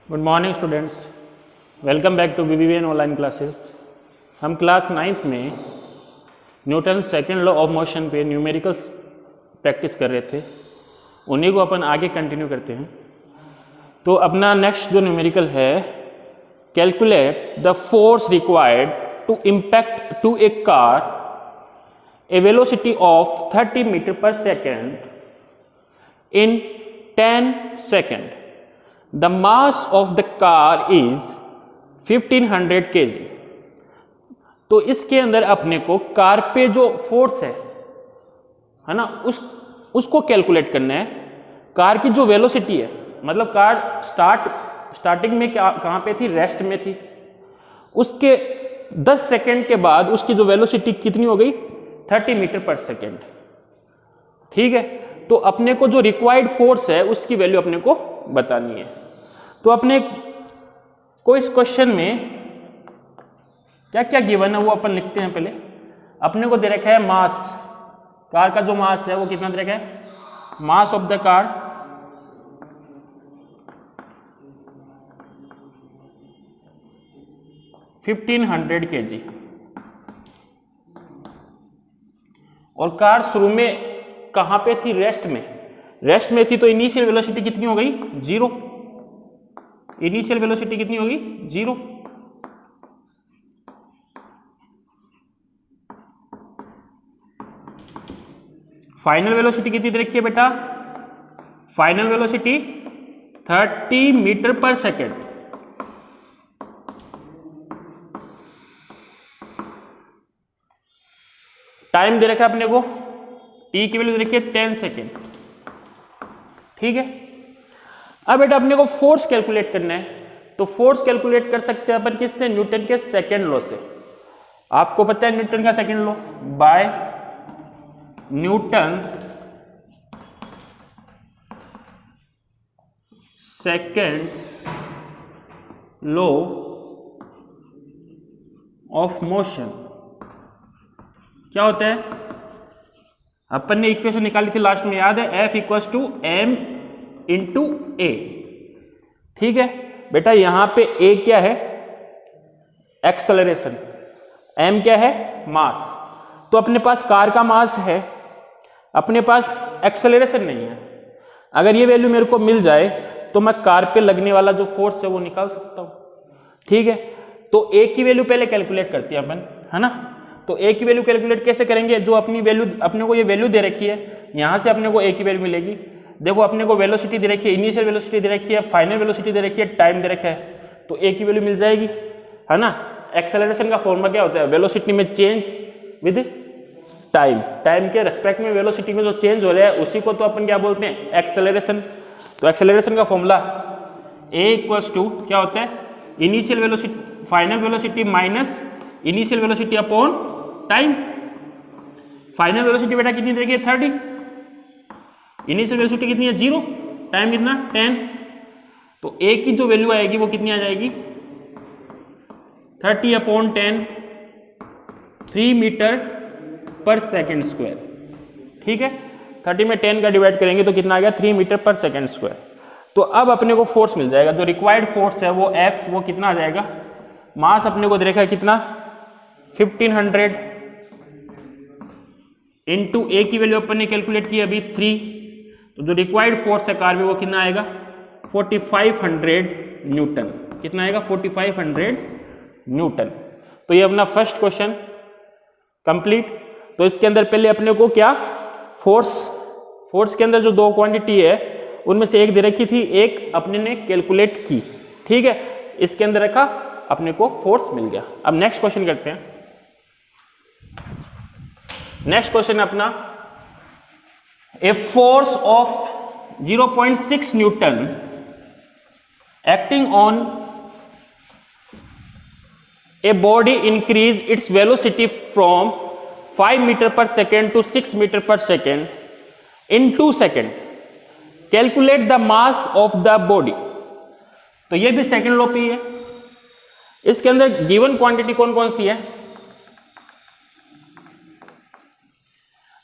Good morning students, welcome back to BBVN online classes. हम class 9th में Newton second law of motion पे numericals practice कर रहे थे, उन्हीं को अपन आगे कंटिन्यू करते हैं। तो अपना नेक्स्ट जो न्यूमेरिकल है, calculate the force required to impact to a car a velocity of 30 meter per second in 10 second. The mass of the car is 1500 kg। तो इसके अंदर अपने को कार पे जो फोर्स है ना, उसको कैलकुलेट करना है। कार की जो वेलोसिटी है, मतलब कार स्टार्टिंग में कहाँ पे थी, रेस्ट में थी। उसके 10 सेकेंड के बाद उसकी जो वेलोसिटी कितनी हो गई, 30 मीटर पर सेकेंड। ठीक है, तो अपने को जो रिक्वायर्ड फोर्स है उसकी वैल्यू अपने को बतानी है। तो अपने को इस क्वेश्चन में क्या क्या गिवन है वो अपन लिखते हैं। पहले अपने को दे रखा है मास, कार का जो मास है वो कितना दे रखा है, मास ऑफ द कार 1500 kg। और कार शुरू में कहां पे थी, रेस्ट में थी। तो इनिशियल वेलोसिटी कितनी हो गई, 0। इनिशियल वेलोसिटी कितनी होगी, 0। फाइनल वेलोसिटी कितनी दे रखी है बेटा, final velocity 30 meter per second. Time दे रखा है अपने को, टी की वैल्यू दे रखी है 10 सेकेंड। ठीक है, अब बेटा अपने को फोर्स कैलकुलेट करना है। तो फोर्स कैलकुलेट कर सकते हैं अपन किससे, न्यूटन के सेकेंड लॉ से। आपको पता है न्यूटन का second law, by Newton second law of motion. क्या होता है, अपन ने इक्वेशन निकाली थी लास्ट में, याद है, F equals to m into a. ठीक है बेटा, यहां पे ए क्या है, एक्सेलरेशन, m क्या है, मास। तो अपने पास कार का मास है, अपने पास एक्सेलरेशन नहीं है। अगर ये वैल्यू मेरे को मिल जाए तो मैं कार पे लगने वाला जो फोर्स है वो निकाल सकता हूं। ठीक है, तो ए की वैल्यू पहले कैलकुलेट करते हैं अपन, है ना। तो ए की वैल्यू कैलकुलेट कैसे करेंगे, जो अपनी वैल्यू, अपने को ये वैल्यू दे रखी है, यहां से अपने को ए की वैल्यू मिलेगी। देखो अपने को वेलोसिटी दे रखी है, इनिशियल वेलोसिटी दे रखी है, फाइनल वेलोसिटी दे रखी है, टाइम दे रखा है, तो ए की वैल्यू मिल जाएगी, है ना। एक्सेलरेशन का फॉर्मूला क्या होता है, वेलोसिटी में चेंज विद टाइम। टाइम के रेस्पेक्ट में वेलोसिटी में जो चेंज हो रहा है उसी को तो अपन क्या बोलते हैं, एक्सेलरेशन। तो एक्सेलरेशन का फॉर्मूला ए इक्वल्स टू क्या होता है, initial velocity, final velocity minus initial velocity upon time. Final velocity बेटा कितनी देखिए, 30। इनिशियल वेलोसिटी कितनी है, 0। टाइम कितना, 10। तो ए की जो वैल्यू आएगी वो कितनी आ जाएगी, 30 upon 10, 3 metre per second square. ठीक है, 30 में 10 का डिवाइड करेंगे तो कितना आ गया, 3 मीटर पर सेकेंड स्क्वायर। तो अब अपने को फोर्स मिल जाएगा, जो रिक्वायर्ड फोर्स है वो F, वो कितना आ जाएगा, मास अपने को दे रखा है कितना, 1500 इंटू ए की वैल्यू अपन ने कैलकुलेट की अभी 3। तो जो रिक्वायर्ड फोर्स है कार में वो कितना आएगा, 4500 न्यूटन। कितना आएगा, 4500 न्यूटन। तो ये अपना फर्स्ट क्वेश्चन कंप्लीट। तो इसके अंदर पहले अपने को क्या, फोर्स के अंदर जो दो क्वांटिटी है उनमें से एक दे रखी थी, एक अपने ने कैलकुलेट की। ठीक है, इसके अंदर रखा, अपने को फोर्स मिल गया। अब नेक्स्ट क्वेश्चन करते हैं। नेक्स्ट क्वेश्चन अपना, a force of 0.6 newton acting on a body increase its velocity from 5 metre per second to 6 metre per second in 2 second. Calculate the mass of the body. तो ये भी second law पे ही है। इसके अंदर given quantity कौन कौन सी है,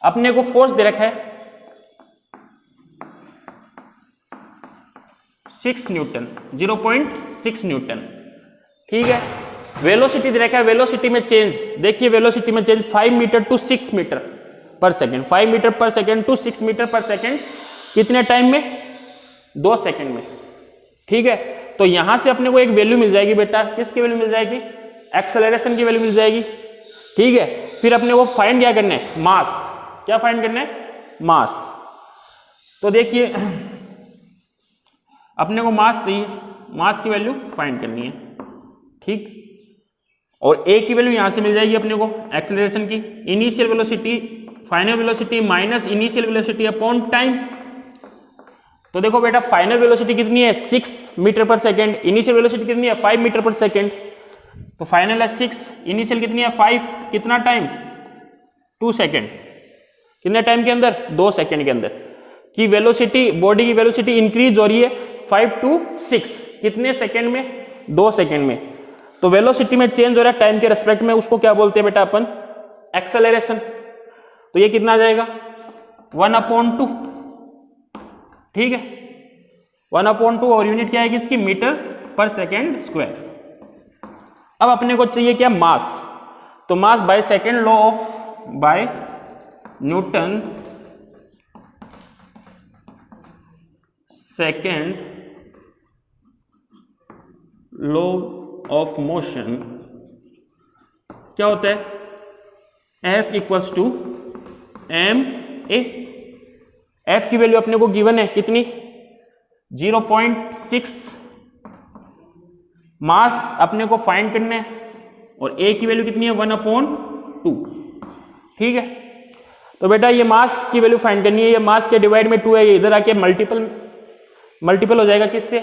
अपने को फोर्स दे रखा है 6 न्यूटन, 0.6 न्यूटन। ठीक है, वेलोसिटी दे रखा है, वेलोसिटी में चेंज देखिए, वेलोसिटी में change 5 metre to 6 metre per second, 5 metre per second to 6 metre per second, कितने टाइम में? 2 सेकेंड में। ठीक है, तो यहां से अपने को एक वैल्यू मिल जाएगी बेटा, किसकी वैल्यू मिल जाएगी? एक्सेलरेशन की वैल्यू मिल जाएगी। ठीक है, फिर अपने को फाइंड क्या करना है? मास। क्या फाइंड करना है? मास। तो देखिए अपने को मास चाहिए, मास की वैल्यू फाइंड करनी है। ठीक, और ए की वैल्यू यहां से मिल जाएगी अपने को एक्सेलरेशन की, initial velocity, final velocity minus initial velocity upon time. तो देखो बेटा, फाइनल वेलोसिटी कितनी है? 6 metre per second, initial velocity कितनी है? 5 मीटर पर सेकेंड। तो फाइनल है 6, इनिशियल कितनी है? 5, कितना टाइम? 2 सेकेंड। कितने टाइम के अंदर? 2 सेकेंड के अंदर की वेलोसिटी, बॉडी की वेलोसिटी इंक्रीज हो रही है 5 to 6, कितने सेकेंड में? 2 सेकेंड में। तो वेलोसिटी में चेंज हो रहा है टाइम के रेस्पेक्ट में, उसको क्या बोलते हैं बेटा अपन? एक्सेलरेशन। तो ये कितना आ जाएगा? 1/2। ठीक है, 1/2, और यूनिट क्या है इसकी? Metre per second square. अब अपने को चाहिए क्या? मास। तो mass by second law of, by Newton second law of motion क्या होता है? F equals to ma। F की वैल्यू अपने को गिवन है कितनी? 0.6। मास अपने को फाइंड करना है, और A की वैल्यू कितनी है? 1/2। ठीक है, तो बेटा ये मास की वैल्यू फाइंड करनी है, ये मास के डिवाइड में 2 है, ये इधर आके मल्टीपल हो जाएगा किससे?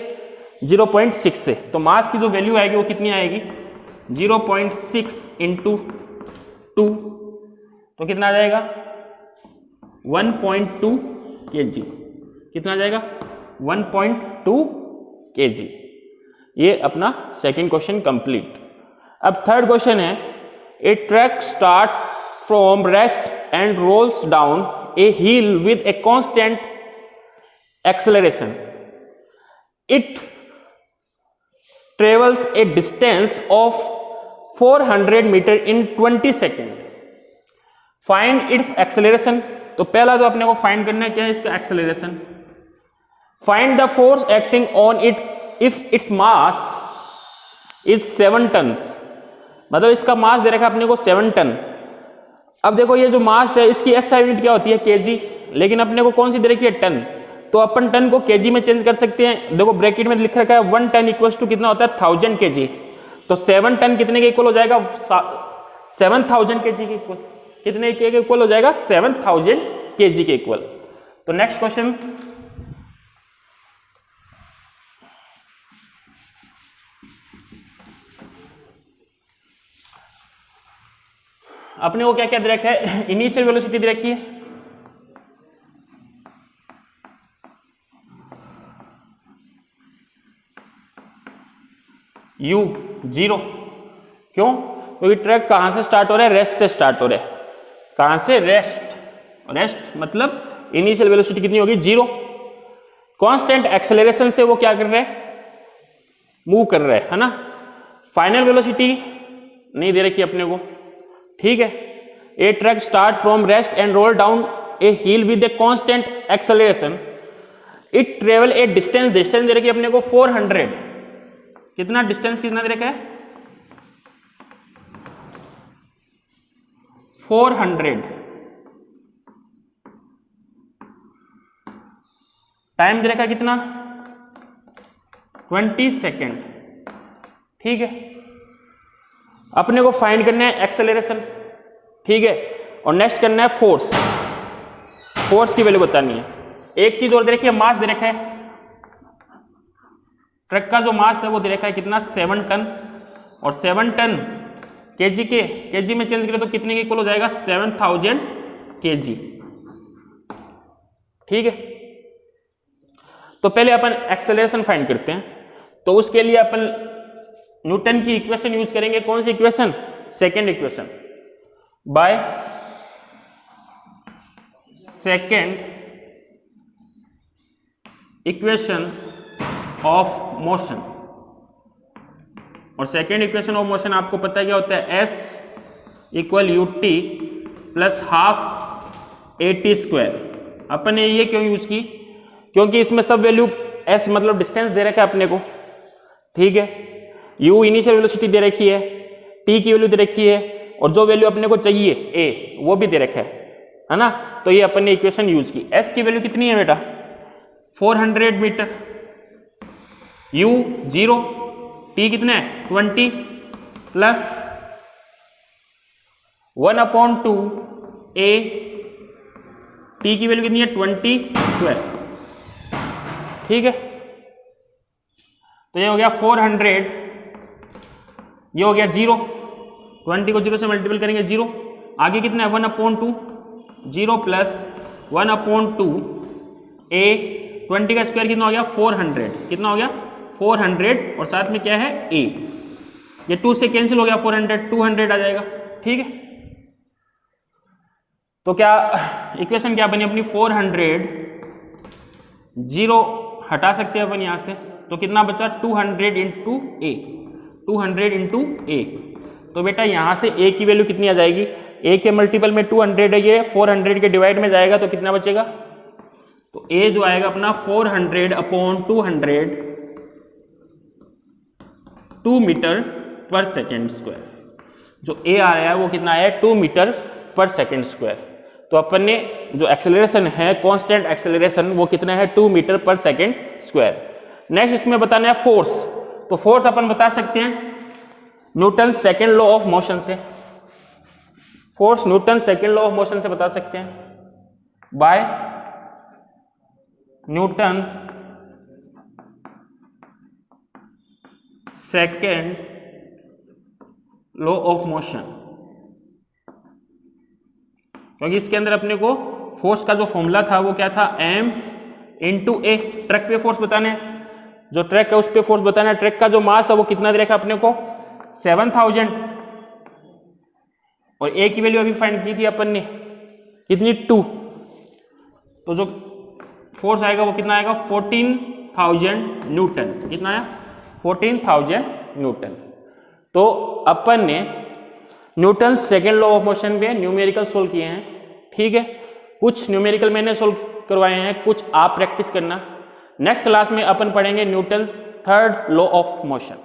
0.6 से। तो मास की जो वैल्यू आएगी वो कितनी आएगी? 0.6 इंटू 2, तो कितना आ जाएगा? 1.2 kg। कितना आ जाएगा? 1.2 kg। ये अपना सेकंड क्वेश्चन कंप्लीट। अब थर्ड क्वेश्चन है, a truck start from rest and rolls down a hill with a constant acceleration. It travels a distance of 400 meter in 20 second. Find its acceleration. तो पहला तो अपने को find करना है क्या है इसका? Acceleration. Find the force acting on it if its mass is 7 tons. मतलब इसका मास दे रखा है अपने को 7 टन। अब देखो ये जो मास है इसकी एसआई यूनिट क्या होती है? केजी, लेकिन अपने को कौन सी दे रखी है? टन। तो अपन टन को केजी में चेंज कर सकते हैं। देखो ब्रैकेट में लिख रखा है 1 टन इक्वल्स टू कितना होता है? 1000 केजी। तो 7 टन कितने के इक्वल हो जाएगा? 7000 केजी के इक्वल। कितने के इक्वल हो जाएगा? 7000 केजी के इक्वल। तो नेक्स्ट क्वेश्चन, अपने को क्या क्या दे रखा है? इनिशियल वेलोसिटी दे रखी है, u 0। क्यों? क्योंकि ट्रैक कहां से स्टार्ट हो रहा है? रेस्ट से स्टार्ट हो रहा है। कहां से? रेस्ट। रेस्ट मतलब इनिशियल वेलोसिटी कितनी होगी? 0। कांस्टेंट एक्सेलरेशन से वो क्या कर रहा है? मूव कर रहा है ना। फाइनल वेलोसिटी नहीं दे रखी अपने को। ठीक है, a truck start from rest and roll down a hill with a constant acceleration. It travel a distance, distance दे रखी अपने को 400। कितना डिस्टेंस कितना दे रखा है? 400। टाइम दे रखा है कितना? 20 सेकेंड। ठीक है, अपने को फाइंड करना है एक्सेलरेशन। ठीक है, और नेक्स्ट करना है फोर्स। फोर्स की वैल्यू बतानी है। एक चीज और दे रखी है, मास दे रखा है। ट्रक का जो मास है वो दे रखा है कितना? 7 टन। और 7 टन केजी में चेंज करें तो कितने के इक्वल हो जाएगा? 7000 केजी। ठीक है, तो पहले अपन एक्सेलरेशन फाइंड करते हैं। तो उसके लिए अपन न्यूटन की इक्वेशन यूज करेंगे। कौन सी equation? Second equation. By second equation of motion, और सेकेंड इक्वेशन ऑफ मोशन आपको पता है क्या होता है, S equal u t plus half a t square. अपन ने ये क्यों यूज की, क्योंकि इसमें सब वैल्यू S मतलब डिस्टेंस दे रखा है अपने को, ठीक है, U इनिशियल वेलोसिटी दे रखी है, T की वैल्यू दे रखी है, और जो वैल्यू अपने को चाहिए A वो भी दे रखा है ना। तो ये अपन ने इक्वेशन यूज की। S की वैल्यू कितनी है बेटा, 400 मीटर, U 0, T कितना है 20 प्लस 1/2 A, T की वैल्यू कितनी है 20 स्क्वायर, ठीक है। तो ये हो गया 400, ये हो गया 0, 20 को 0 से मल्टीपल करेंगे 0, आगे कितना है 1/2, 0 प्लस 1/2 A, 20 का स्क्वायर कितना हो गया 400, कितना हो गया 400, और साथ में क्या है A, ये 2 से कैंसिल हो गया 400, 200 आ जाएगा, ठीक है। तो क्या इक्वेशन क्या बनी अपनी 400, 0 हटा सकते हैं अपन यहां से, तो कितना बचा 200 इंटू ए, 200 इंटू ए। तो बेटा यहां से ए की वैल्यू कितनी आ जाएगी, ए के मल्टीपल में 200 है, ये 400 के डिवाइड में जाएगा तो कितना बचेगा, तो ए जो आएगा अपना 400/200 2 मीटर पर सेकेंड स्क्वायर। जो ए आ रहा है वो कितना है 2 मीटर पर सेकेंड स्क्वायर। तो अपन ने जो एक्सेलरेशन है कांस्टेंट एक्सेलरेशन वो कितना है 2 metre per second square. Next इसमें बताना है फोर्स। तो फोर्स अपन बता सकते हैं Newton second law of motion से, force Newton second law of motion से बता सकते हैं by Newton second law of motion, क्योंकि इसके अंदर अपने को फोर्स का जो फॉर्मूला था वो क्या था m इंटू ए, ट्रक पे फोर्स बताने, जो ट्रक है उस पे फोर्स बताना है। ट्रक का जो मास है वो कितना दे रखा अपने को 7000, और ए की वैल्यू अभी फाइंड की थी अपन ने कितनी 2, तो जो फोर्स आएगा वो कितना आएगा 14000 न्यूटन, कितना आया 14000 न्यूटन। तो अपन ने Newton second law of motion पे न्यूमेरिकल सोल्व किए हैं, ठीक है। कुछ न्यूमेरिकल मैंने सोल्व करवाए हैं, कुछ आप प्रैक्टिस करना। नेक्स्ट क्लास में अपन पढ़ेंगे Newton third law of motion.